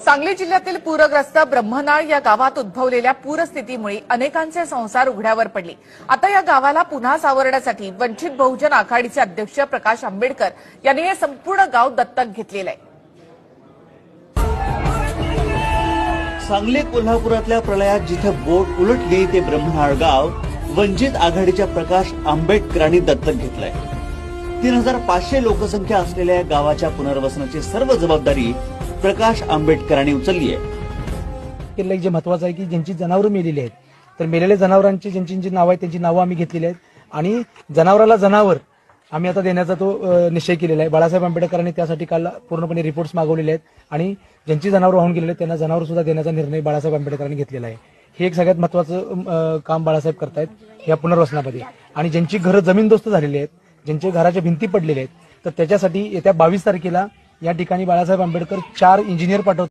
सांगली जिल्ह्यातील पूरग्रस्त ब्रह्मनाळ या गावात उद्भवलेल्या पूरस्थितीमुळे अनेकांचे संसार उघड्यावर पडले। आता या गावाला पुन्हा सावरण्यासाठी वंचित बहुजन आघाडीचे अध्यक्ष प्रकाश आंबेडकर यांनी हे संपूर्ण गाव दत्तक घेतलेले आहे। सांगली कोल्हापुरातल्या प्रलयात जिथे बोट उलटली ते ब्रह्मनाळ गाव वंचित आघाडीच्या प्रकाश आंबेडकरांनी दत्तक घेतलंय। 3500 लोकसंख्या असलेल्या या गावाच्या पुनर्वसनाची सर्व जबाबदारी प्रकाश आंबेडकरांनी उचलली आहे। जे महत्वाचं आहे की ज्यांची जनावरं मेलेली आहेत, तर मेलेल्या जनावरांची ज्यांची नावं आहेत त्यांची नावं आम्ही घेतलेली आहेत आणि जनावराला जनावर आम्ही आता देण्याचा तो निश्चय केलेला आहे। बाळासाहेब आंबेडकरांनी त्यासाठी काल पूर्णपणे रिपोर्ट्स मागवलेले आहेत आणि ज्यांची जनावर वाहून गेलेले आहेत त्यांना जनावर सुद्धा देण्याचा निर्णय बाळासाहेब आंबेडकरांनी घेतलेला आहे। हे एक सगळ्यात महत्वाचं काम बाळासाहेब करतायत या पुनर्वसनामध्ये। आणि ज्यांची घरं जमीनदोस्त झालेली आहेत, ज्यांच्या घराच्या भिंती पडलेल्या आहेत, तर त्याच्यासाठी येत्या 22 तारखेला या ठिकाणी बाळासाहेब आंबेडकर 4 इंजिनियर पाठवतात।